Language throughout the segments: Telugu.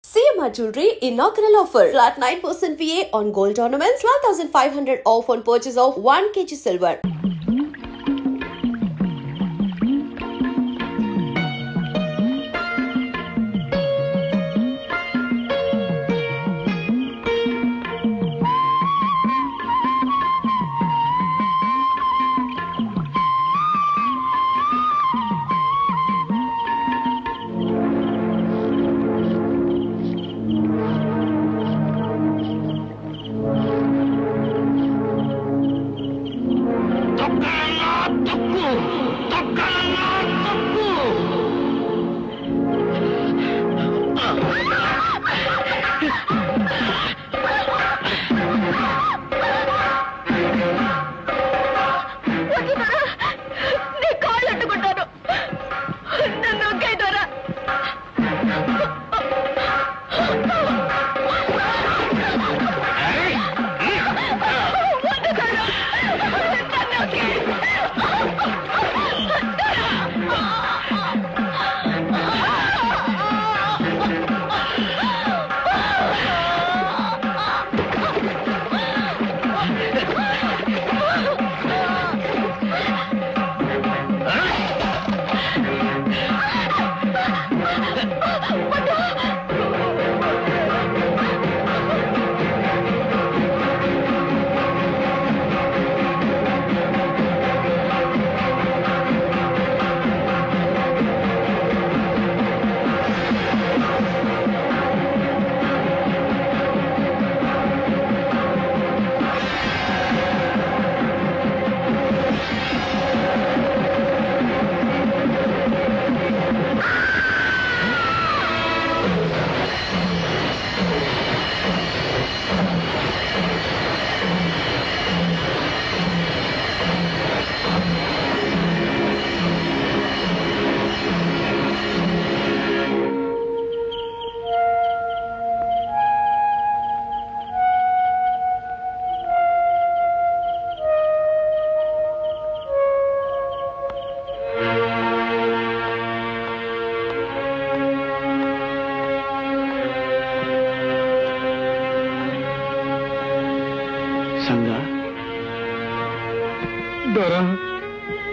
CMR Jewelry inaugural offer. Flat 9% VA on gold ornaments, 12,500 off on purchase of 1 kg silver.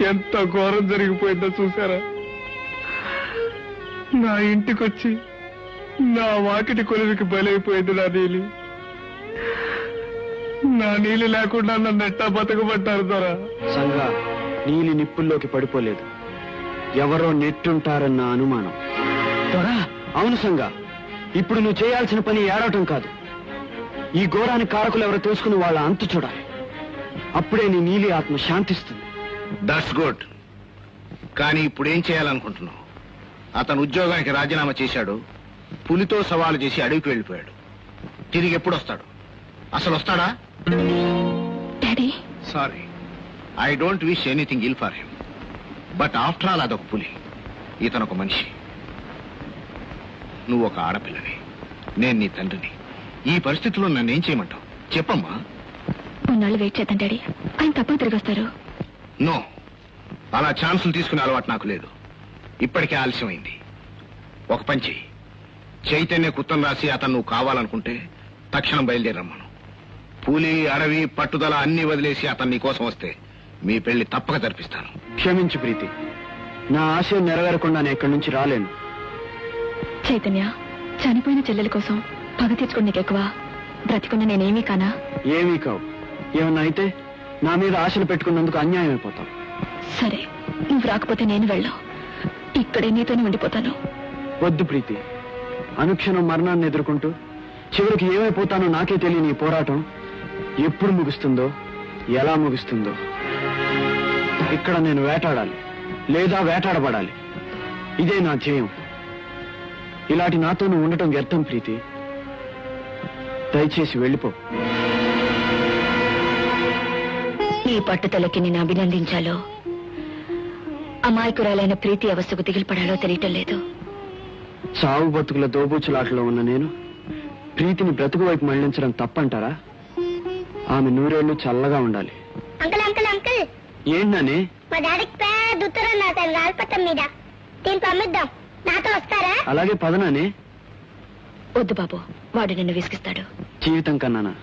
ఎంత ఘోరం జరిగిపోయిందో చూసారా? నా ఇంటికొచ్చి నా వాకిటి కొలువికి బలైపోయింది నా నీలి లేకుండా నన్ను ఎట్టా బతకబట్టారు దొరా. సంగా నీలి నిప్పుల్లోకి పడిపోలేదు, ఎవరో నెట్టుంటారన్న అనుమానం. దొరా అవును సంగా, ఇప్పుడు నువ్వు చేయాల్సిన పని ఏడవటం కాదు, ఈ ఘోరానికి కారకులు ఎవరో తెలుసుకుని వాళ్ళ అంతు చూడాలి. అప్పుడే నీ నీలి ఆత్మ శాంతిస్తుంది. That's good. కానీ ఇప్పుడు ఏం చేయాలనుకుంటున్నావు? అతను ఉద్యోగానికి రాజీనామా చేశాడు, పులితో సవాలు చేసి అడవికి వెళ్ళిపోయాడు. తిరిగి ఎప్పుడు వస్తాడు? అసలు వస్తాడా? Sorry, I don't wish anything ill for him, but after all అదొక పులి, ఇతనొక మనిషి. నువ్వు ఒక ఆడపిల్లని, నేను నీ తండ్రిని. ఈ పరిస్థితిలో నన్ను ఏం చేయమంటావు చెప్పమ్మా? వెయిట్ చేద్దాం డాడీ, ఆయన తప్పని తిరిగి వస్తారు. నో, అలా ఛాన్సులు తీసుకునే అలవాటు నాకు లేదు. ఇప్పటికే ఆలస్యమైంది. ఒక పని చెయ్యి, చైతన్య కుత్తం రాసి అతను నువ్వు కావాలనుకుంటే తక్షణం బయలుదేరమ్మను. పూలి అడవి పట్టుదల అన్ని వదిలేసి అతను నీ కోసం వస్తే మీ పెళ్లి తప్పక జరిపిస్తాను. క్షమించు ప్రీతి, నా ఆశయం నెరవేరకుండా నేను ఇక్కడి నుంచి రాలేను. చైతన్య, చనిపోయిన చెల్లెల కోసం పగ తీర్చుకుని నీకు ఎక్కువ, బ్రతికున్న నేనేమీ కానా? ఏమీ కావు. ఏమన్నా అయితే నా మీద ఆశలు పెట్టుకున్నందుకు అన్యాయం అయిపోతావు. సరే, నువ్వు రాకపోతే నేను వెళ్ళావు, ఇక్కడే నీతోనే ఉండిపోతాను. వద్దు ప్రీతి, అనుక్షణం మరణాన్ని ఎదుర్కొంటూ చివరికి ఏమైపోతానో నాకే తెలియని ఈ పోరాటం ఎప్పుడు ముగుస్తుందో, ఎలా ముగుస్తుందో. ఇక్కడ నేను వేటాడాలి లేదా వేటాడబడాలి, ఇదే నా ధ్యేయం. ఇలాంటి నాతో నువ్వు ఉండటం వ్యర్థం ప్రీతి, దయచేసి వెళ్ళిపో. ఈ పట్టుదలకి నేను అభినందించాలో, అమాయకురాలైన ప్రీతి అవస్థకు దిగిలిపడాలో తెలియటం లేదు. చావు బతుకుల దోబూచులాటలో ఉన్న నేను ప్రీతిని బ్రతుకు వైపు మళ్లించడం తప్పంటారా? ఆమె నూరేళ్లు చల్లగా ఉండాలి. అంకుల్ అంకుల్ అంకుల్, ఏంటనే? మా డాడీకి పెద్ద ఉత్తరం రాశారు రాల్పట్టం మీద, దీన్ని పంపిద్దాం, నాతో వస్తారా? అలాగే పదనానే. వద్దు బాబు, వాడు నిన్ను విసిగిస్తాడు. జీవితం కన్నానా?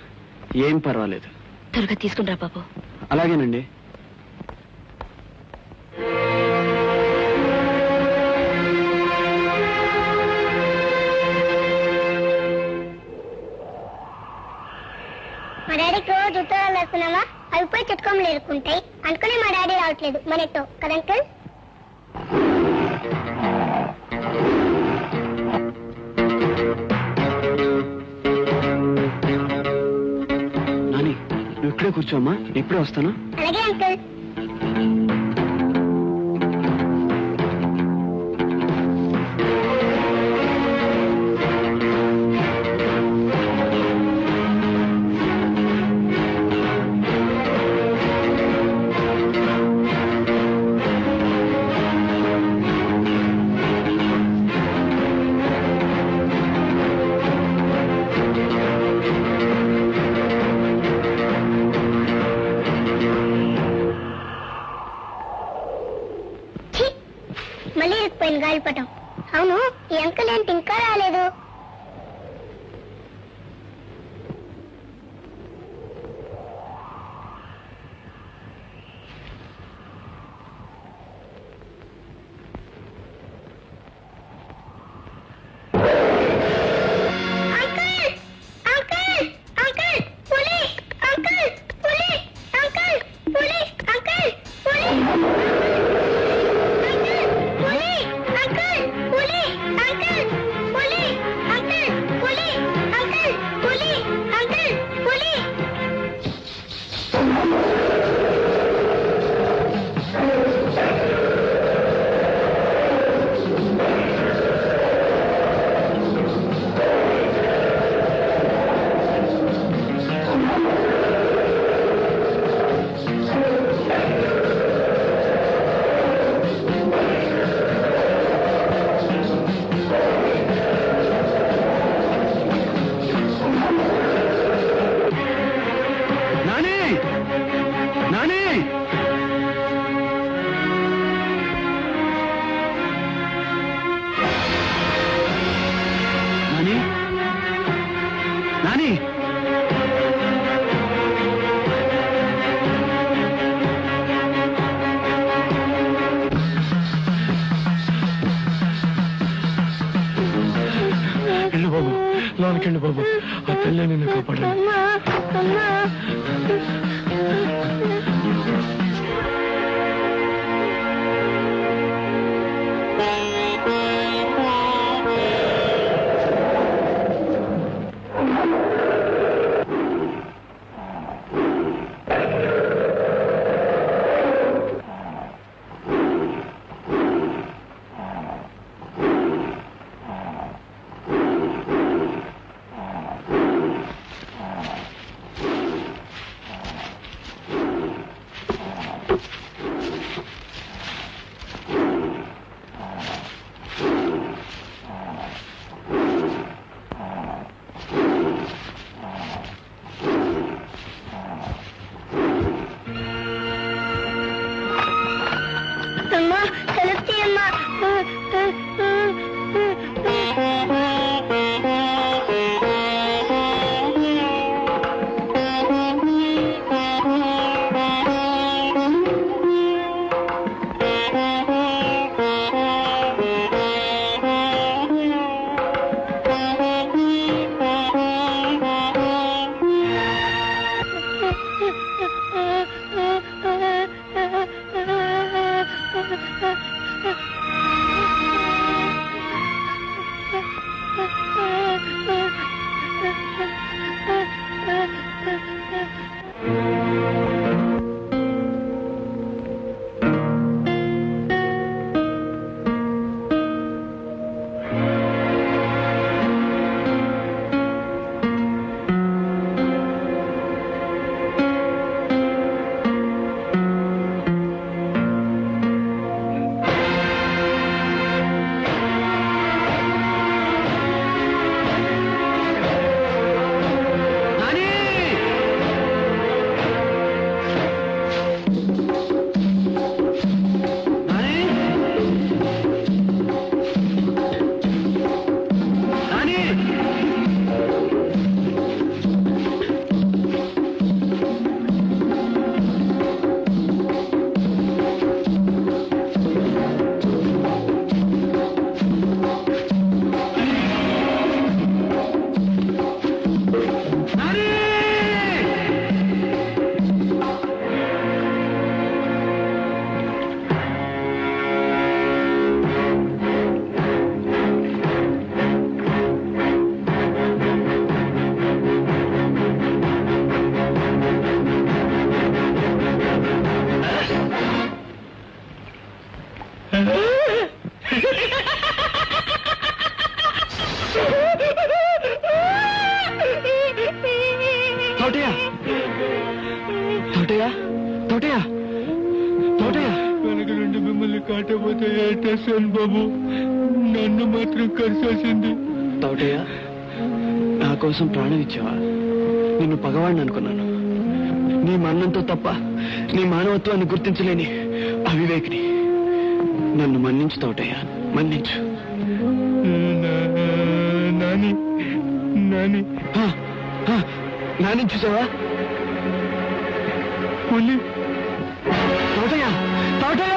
ఏం పర్వాలేదు. త్వరగా తీసుకునిరా బాబు. అలాగేనండి. మా డాడీకి రోజు ఉత్తరాలు రాస్తున్నావా? అవి పోయి చుట్టుకోమలు ఎరుకుంటాయి అనుకునే మా డాడీ రావట్లేదు మనతో కదా అంకుల్? నాని, నువ్వు ఇక్కడే కూర్చోమ్మా, ఇప్పుడే వస్తాను. అలాగే అంకుల్. మళ్ళీ ఇరుక్కుపోయింది గాలిపటం. అవును, ఈ అంకుల్ ఏంటి ఇంకా రాలేదు? లోనకండి బాబు, ఆ తల్లి నిన్ను కాపాడండి. తోటయ్య తోటయ్య వెనక నుండి మిమ్మల్ని కాటపోతే ఏటేసాను బాబు, నన్ను మాత్రం కరిసేసింది. తోటయ్య, నా కోసం ప్రాణం ఇచ్చావా? నిన్ను పగవాడిని అనుకున్నాను. నీ మరణంతో తప్ప నీ మానవత్వాన్ని గుర్తించలేని అవివేకిని. నన్ను మన్నించు తోటయ్య, మన్నించు. నాని నాని నాని చూసావా? పులి. తోటయ్య తోటయ్య!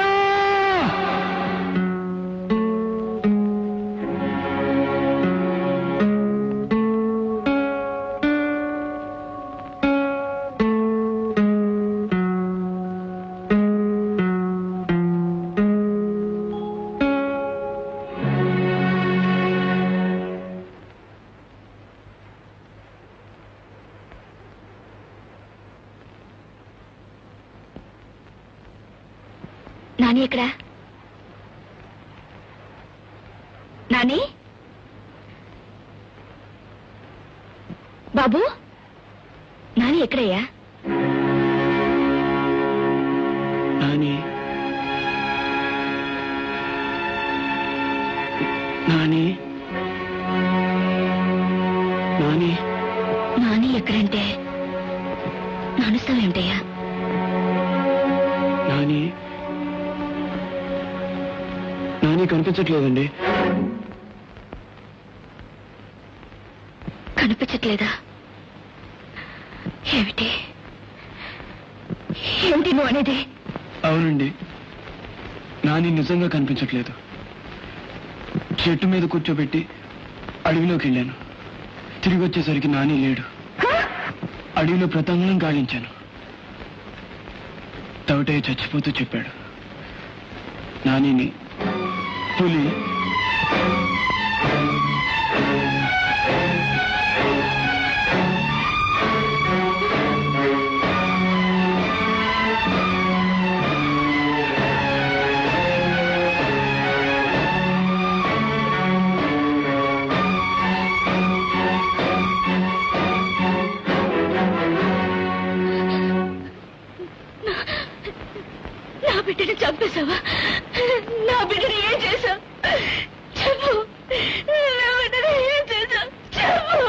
నాని ఎక్కడా? నాని బాబు, నాని ఎక్కడయ్యా? నాని నాని నాని నాని ఎక్కడంటే నానుస్తావేమిటయ్యా? నాని నాని కనిపించట్లేదండి. కనిపించట్లేదా? ఏమిటి ఏమిటి నువ్వు అనేది? అవునండి, నాని నిజంగా కనిపించట్లేదు. చెట్టు మీద కూర్చోబెట్టి అడవిలోకి వెళ్ళాను. తిరిగి వచ్చేసరికి నాని లేడు. అడవిలో ప్రతంగం గాలించాను. తవటయ్య చచ్చిపోతూ చెప్పాడు, నానిని పులి నా బిడ్డని చంపేశావా? నా బిడ్డని ఏం చేశావు? చెప్పు. నా బిడ్డని ఏం చేశావు? చెప్పు.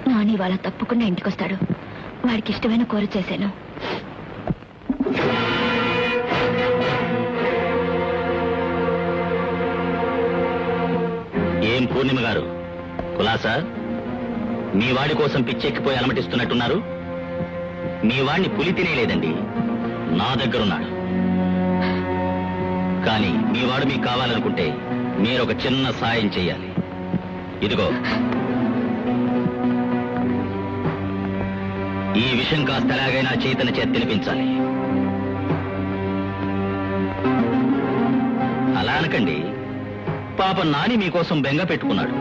నాని వాళ్ళ తప్పకుండా ఇంటికొస్తాడు. వాడికి ఇష్టమైన కూర చేశాను. ఏం పూర్ణిమ గారు, కులాసా? మీ వాడి కోసం పిచ్చెక్కిపోయి అలమటిస్తున్నట్టున్నారు. మీ వాడిని పులి తినేలేదండి, నా దగ్గరున్నాడు. కానీ మీ వాడు మీకు కావాలనుకుంటే మీరొక చిన్న సాయం చెయ్యాలి. ఇదిగో, ఈ విషయం కాస్త ఎలాగైనా చైతన్య చేతి తినిపించాలి. అలా అనకండి, పాప నాని మీకోసం బెంగ పెట్టుకున్నాడు.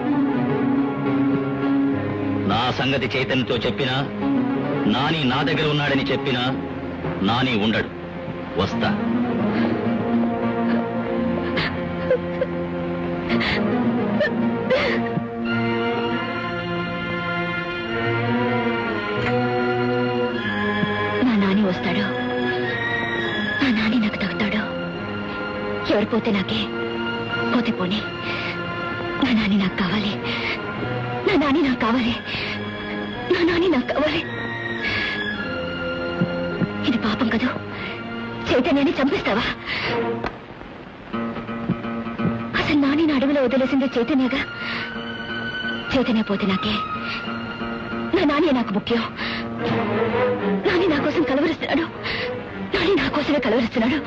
నా సంగతి చైతన్యతో చెప్పినా, నాని నా దగ్గర ఉన్నాడని చెప్పినా నాని ఉండడు. వస్తా. ఎవరు పోతే నాకే, పోతే పోనీ. నా నాని నాకు కావాలి, నా నాని నాకు కావాలి, నా నాని నాకు కావాలి. ఇది పాపం కదూ, చైతన్యాన్ని చంపిస్తావా? అసలు నాని నా అడవిలో వదిలేసింది చైతన్యగా. చైతన్య పోతే నాకే, నా నాని నాకు ముఖ్యం. నాని నా కోసం కలవరిస్తున్నాడు, నాని నా కోసమే కలవరిస్తున్నాడు.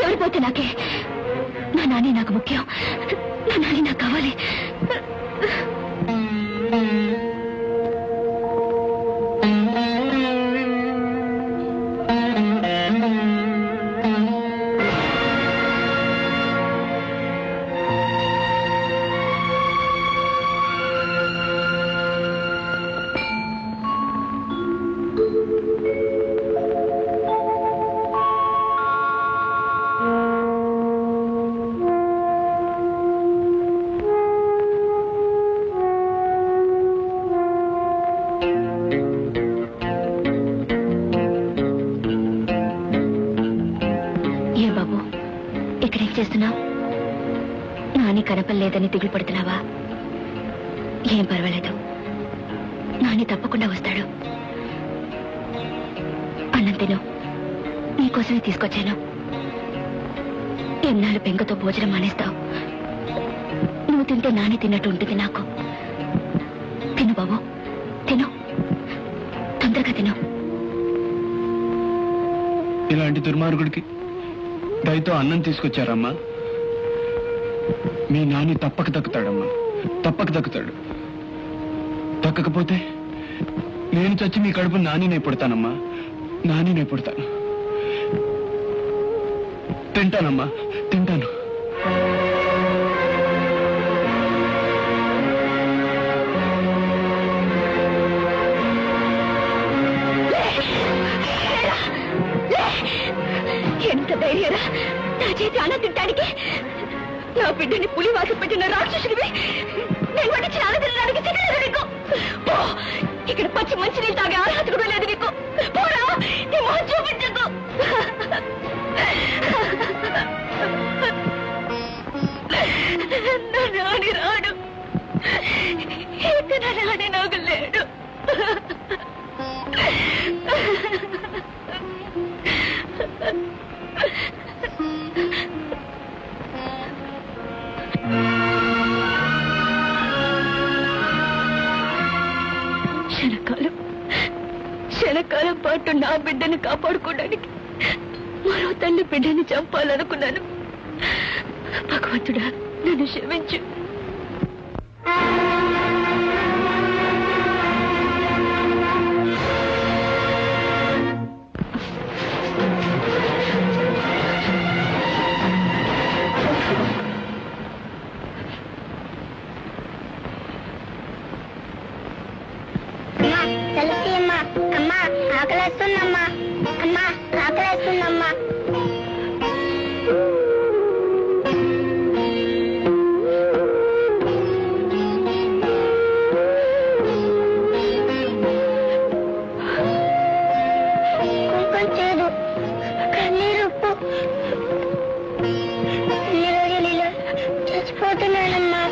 ఎవరు పోతే నాకే, నా నాని నాకు ముఖ్యం, నా నాని నాకు కావాలి. చేస్తున్నావు? నాని కనపడలేదని దిగులు పడుతున్నావా? ఏం పర్వాలేదు, నాని తప్పకుండా వస్తాడు. అన్నం తిను, నీకోసమే తీసుకొచ్చాను. ఎన్నాళ్ళు బెంగతో భోజనం మానేస్తావు? నువ్వు తింటే నాని తిన్నట్టు ఉంటుంది నాకు. తిను బాబు, తిను, తొందరగా తిను. ఇలాంటి దుర్మార్గుడికి దయతో అన్నం తీసుకొచ్చారమ్మా. మీ నాని తప్పక దక్కుతాడమ్మా, తప్పక దక్కుతాడు. దక్కకపోతే నేను చచ్చి మీ కడుపు నానినే పుడతానమ్మా, నానినే పుడతాను. తింటానమ్మా, తింటాను. ఎంత ధైర్యరా నా చేతి అన్నం తినడానికి? నా బిడ్డని పులి వాత పెట్టిన రాక్షసుడివి. నేను వడ్డించిన అన్నం తినడానికి సిగ్గులేదు నీకు? ఇక్కడ పచ్చి మంచినీళ్ళు తాగే అర్హత కూడా లేదు నీకు. పోరా, నీ మొహం చూపించకు. నా నాని రాడు, ఇక నా నాని నాకు లేడు. క్షణకాలం పాటు నా బిడ్డని కాపాడుకోవడానికి మరో తల్లి బిడ్డని చంపాలనుకున్నాను. భగవంతుడా, నన్ను క్షమించు. అమ్మా ఆకలేస్తుందమ్మా, అమ్మా ఆకలేస్తుందమ్మా. కుంకుమ చేదు, కన్నీరు ఉప్పు. ఇన్ని రోజులు ఇలా చచ్చిపోతున్నానమ్మా.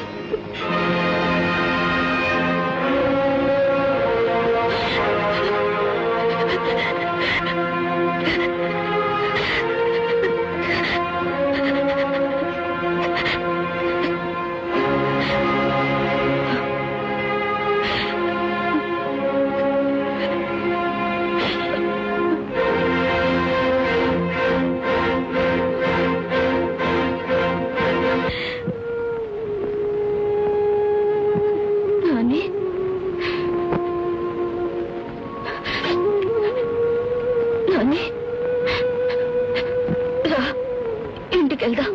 ఇంటికెళ్దా,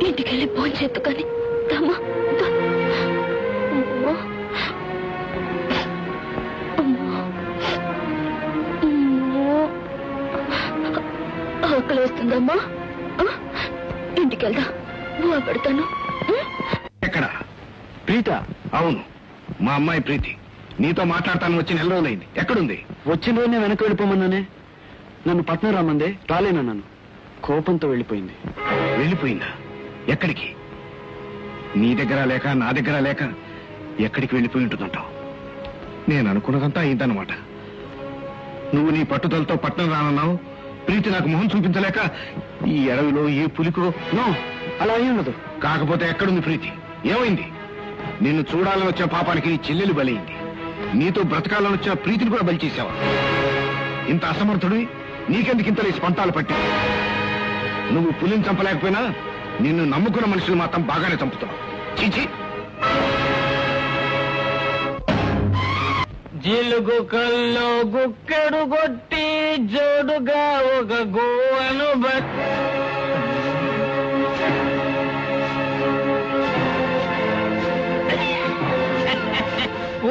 ఇంటికెళ్ళి ఫోన్ చేద్దు కానీ రామా. ఆకలి వస్తుందమ్మా, ఇంటికెళ్దా, బువ్వ పెడతాను. ఎక్కడ? ప్రీత? అవును, మా అమ్మాయి ప్రీతి. నీతో మాట్లాడతాను వచ్చి నెల రోజులైంది. ఎక్కడుంది? వచ్చిన రోజునే వెనక్కి వెళ్ళిపోమన్నానే. నన్ను పట్నం రామందే, రాలేనన్నాను. కోపంతో వెళ్ళిపోయింది. వెళ్ళిపోయిందా? ఎక్కడికి? నీ దగ్గర లేక నా దగ్గర లేక ఎక్కడికి వెళ్ళిపోయి ఉంటుందంటావు? నేను అనుకున్నదంతా అయిందన్నమాట. నువ్వు నీ పట్టుదలతో పట్నం రానన్నావు. ప్రీతి నాకు మొహం చూపించలేక ఈ అడవిలో ఏ పులికో. నో, అలా అయి ఉండదు. కాకపోతే ఎక్కడుంది ప్రీతి? ఏమైంది? నిన్ను చూడాలని వచ్చిన పాపానికి నీ చెల్లెలు బలైంది. నీతో బ్రతకాలని వచ్చిన ప్రీతిని కూడా బలి చేసావా? ఇంత అసమర్థుడివి, నీకెందుకు ఇంత లేచి పంతాలు పట్టి? నువ్వు పులిని చంపలేకపోయినా నిన్ను నమ్ముకున్న మనుషులు మాత్రం బాగానే చంపుతున్నావు. చీచి! జిలుగు కల్లో గుక్కెడు కొట్టి జోడుగా ఒక గోవను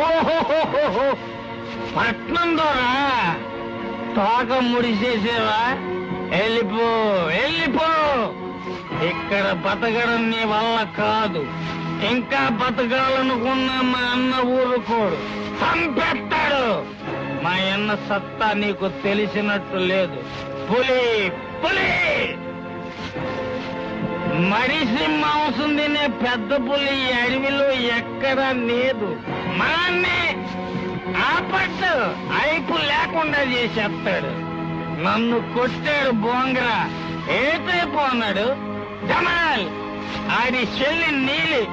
ఓహో పట్నం ద్వారా తోక ముడిసేసేవా? వెళ్ళిపో వెళ్ళిపో. ఇక్కడ బతకడం నీ వల్ల కాదు. ఇంకా బతకాలనుకున్న మా అన్న ఊరుకోడు, చంపేస్తాడు. మా అన్న సత్తా నీకు తెలిసినట్టు లేదు. పులి పులి మనిషి మాంసం తినే పెద్ద పులి ఈ అడవిలో ఎక్కడా లేదు. మాన్నే ఆపట్టు అయిపు లేకుండా చేసేస్తాడు. నన్ను కొట్టాడు బోంగరా, ఏటైపోన్నాడు. జమాల్ ఆడి చెల్లి నీలి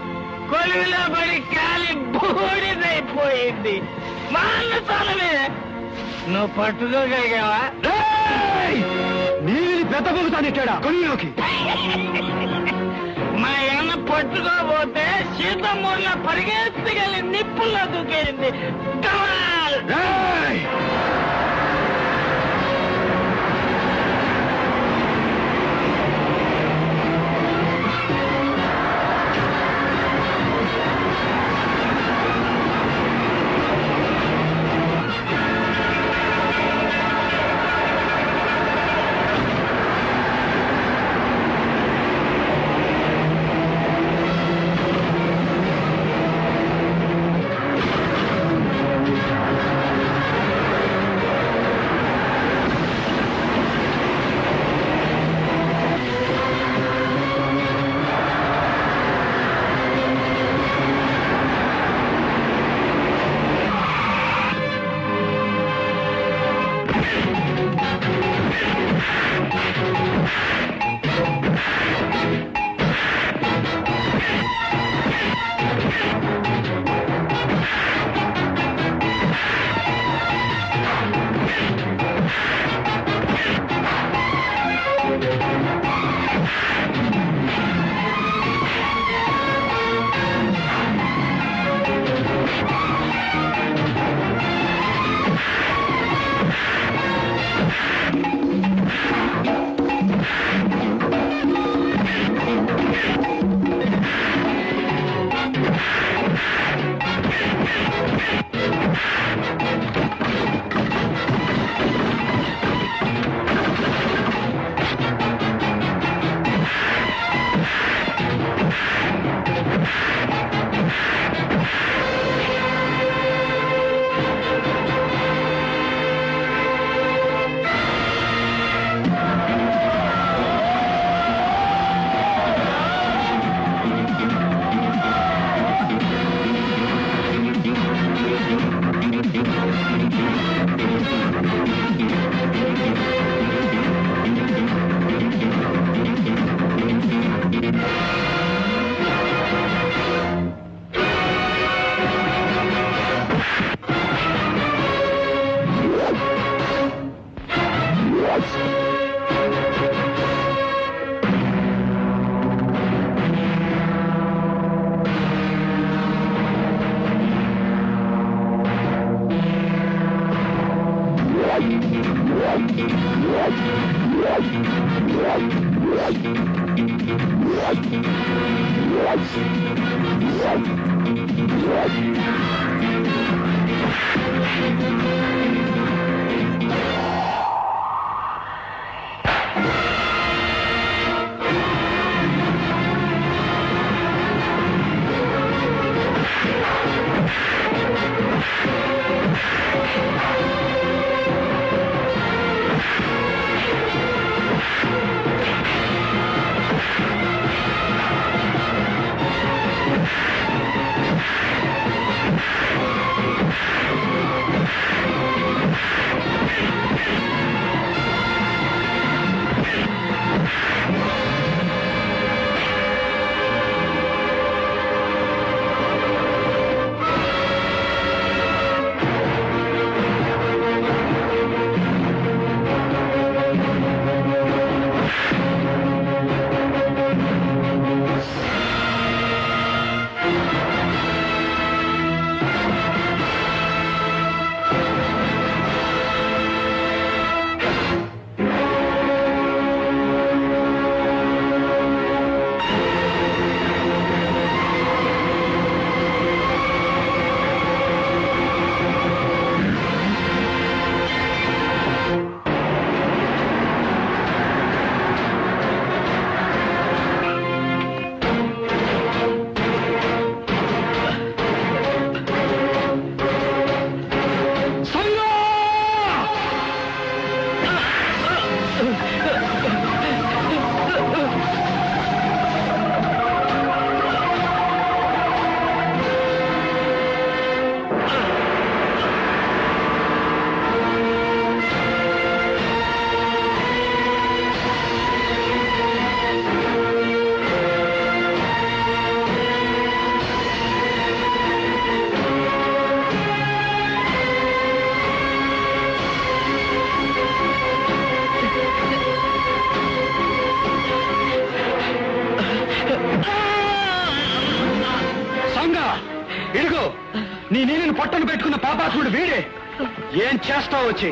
కొలువులో పడి కాలి బూడిదైపోయింది. మాన్న తలవే నువ్వు పట్టుకోగలిగావా? నీళ్ళు పెద్ద పొగుతానిచ్చాడా కొనిలోకి? మా అన్న పట్టుకోబోతే సీతమ్మూర్లో పరిగెత్తగలి నిప్పుల్లో దూకేసింది. కమాల్! ఇదిగో నీ నీళ్ళని పొట్టను పెట్టుకున్న పాపాత్ముడు వీడే. ఏం చేస్తావు వచ్చి?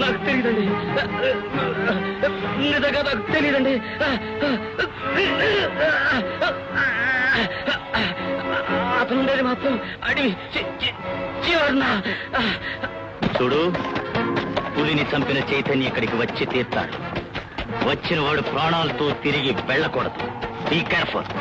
నాకు తెలియదండి, నిజంగా నాకు తెలియదండి. అతను ఉండేది మాత్రం అడవి చివరన. చూడు, పులిని చంపిన చైతన్య ఇక్కడికి వచ్చి తీర్తాడు. వచ్చిన వాడు ప్రాణాలతో తిరిగి వెళ్ళకూడదు. Be careful.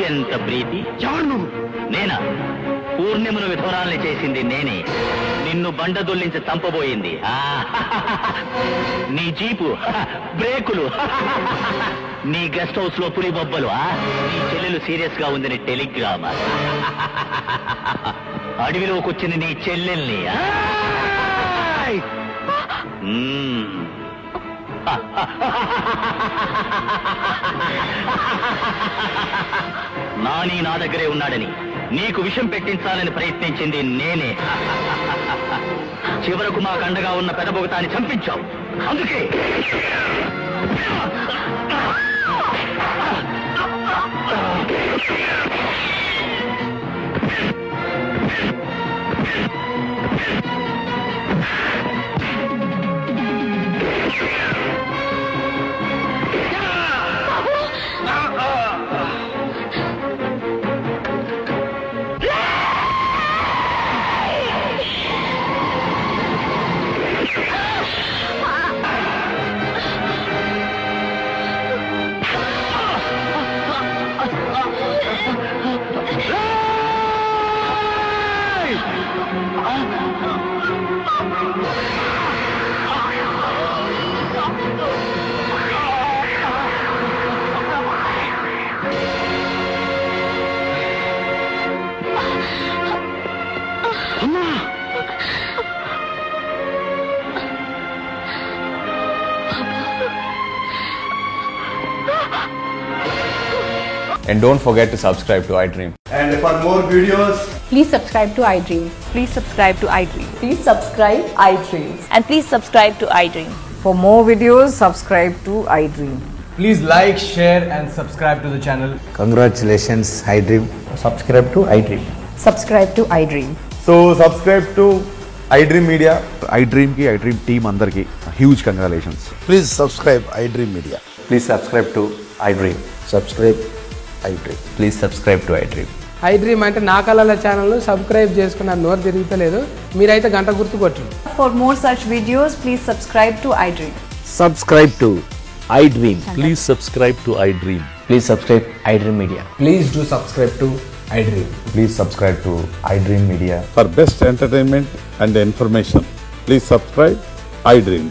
ఎంత ప్రీతి! నేనా? పూర్ణిమను విధురాల్ని చేసింది నేనే. నిన్ను బండ దొల్లించి చంపబోయింది నీ జీపు, బ్రేకులు, నీ గెస్ట్ హౌస్ లో పులి బొబ్బలు, నీ చెల్లెలు సీరియస్ గా ఉందని టెలిగ్రామ్, అడవిలోకి వచ్చింది నీ చెల్లెల్ని. నాని నా దగ్గరే ఉన్నాడని నీకు విషం పెట్టించాలని ప్రయత్నించింది నేనే. చివరకు మాకు అండగా ఉన్న పెదబొగతాన్ని చంపించావు. అందుకే And don't forget to subscribe to iDream. And for more videos, please subscribe to iDream. Please subscribe to iDream. Please subscribe iDream. And please subscribe to iDream. For more videos, subscribe to iDream. please like, share and subscribe to the channel. Congratulations, iDream. Subscribe to iDream. Subscribe to iDream. So subscribe to iDream Media. iDream ki iDream team andarki huge congratulations. Please subscribe iDream Media. Please subscribe to iDream. Subscribe iDream. Please subscribe to iDream. iDream అంటే నా కళల ఛానల్ సబ్స్క్రైబ్ చేసుకున్న నోరు తిరుగుతలేదు. మీరైతే గంట గుర్తు కొట్టండి. For more such videos, please subscribe to iDream. Subscribe to iDream. Please subscribe to iDream. Please subscribe iDream Media. Please do subscribe to iDream. Please subscribe to iDream Media. For best entertainment and information, please subscribe iDream.